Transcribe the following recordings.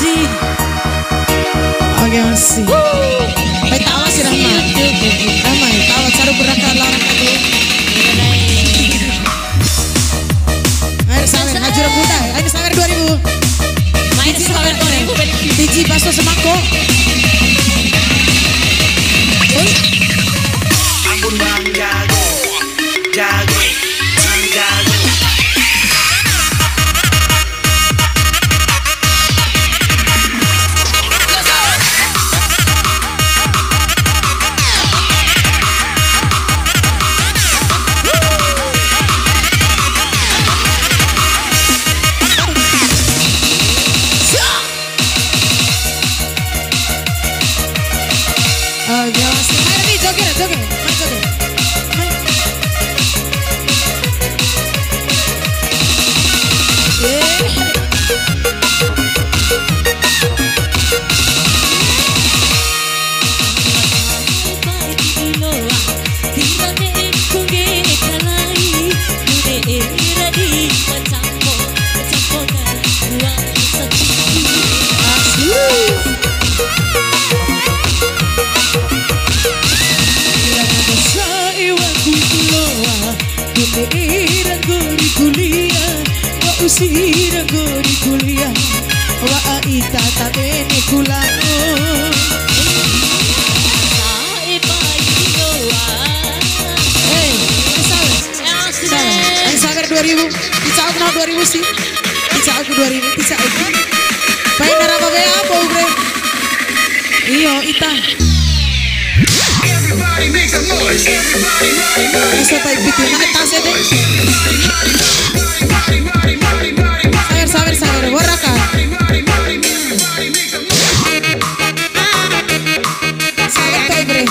masih. Oke masih. Baik tawa sih Rahma. Rahma tawa cara berakan larang aku. Ayo sawer hajur muda. Ayo sawer 2000. Main sawer 2000. Tiji baso semangko. Ampun bang jago, jago, bang jago. Usira gori kuliah wa aita tabene kulano sawer 2000 bisa aku 2000 sih bisa aku 2000 bisa aku baik narapa be apa bre iyo ita Everybody make some noise. Everybody. Esa tai bikin mana tas deh sawer waraka sawer tai bre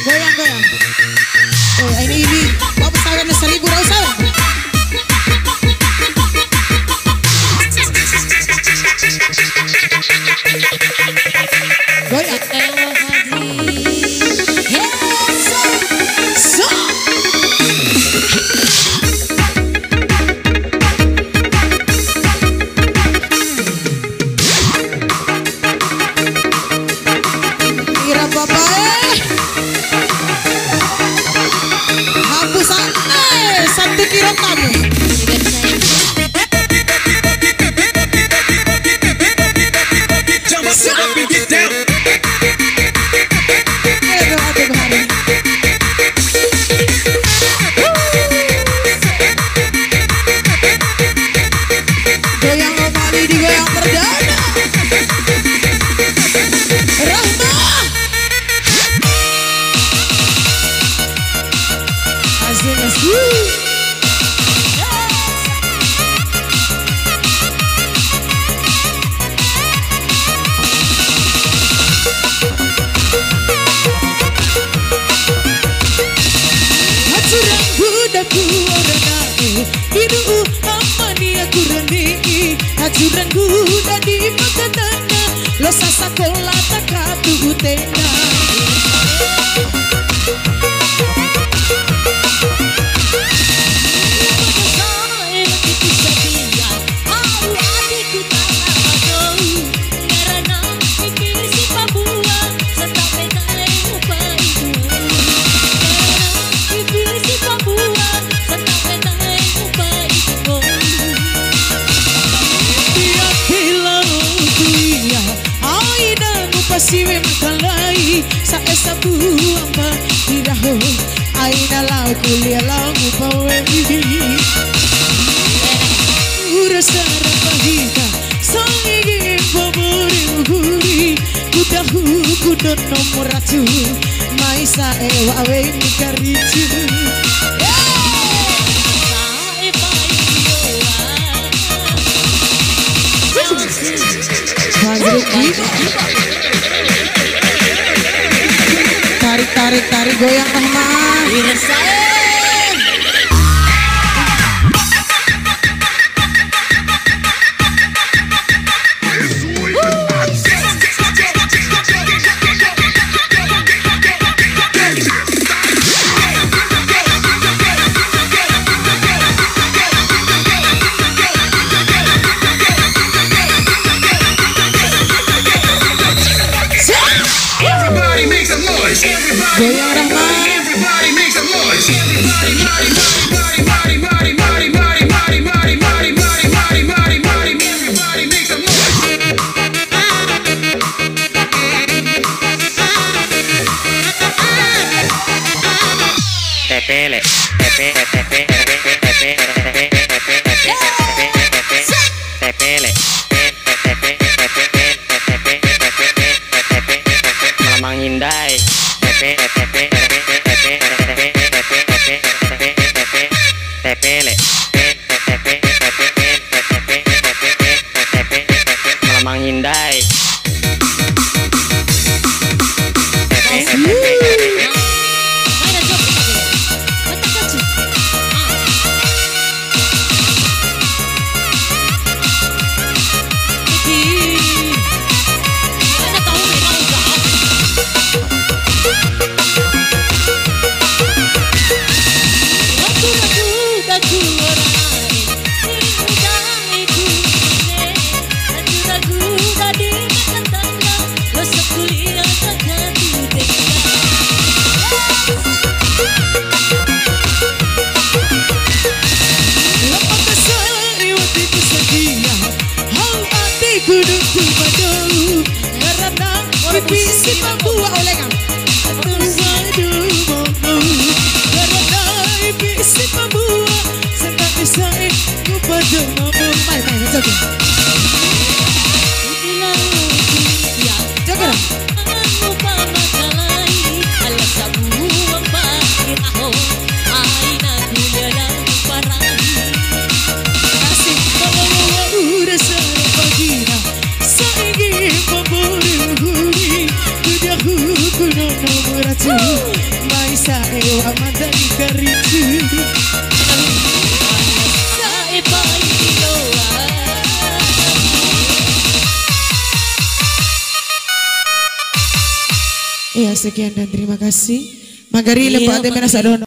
goyang. Oh ini bapak sawernya 1000 rau sawer. Goyang. Kira bapak satu kilo kamu goyang kembali digoyang perdana Rahma asik budaku orangnya hidu amani aku rendi hajuran kuda di makatana lo sasakola takatu tena siwe makalai sa esa buamba diraho aina lau kulia lau mupawe urasa rapahita sangi pobori muhuri kudahu kudon nomor ratu maisa ewa awe mikaricu tarik goyang Rahma. Tepele, malamang Hyundai. Tepele, malamang Hyundai. Bisi pabua oleh kan karena bisi pabua senang bisa kepada mampu main jaga jaga Maisa ewa madani karitu Ya sekian dan terima kasih. Magari lepas de menasadono.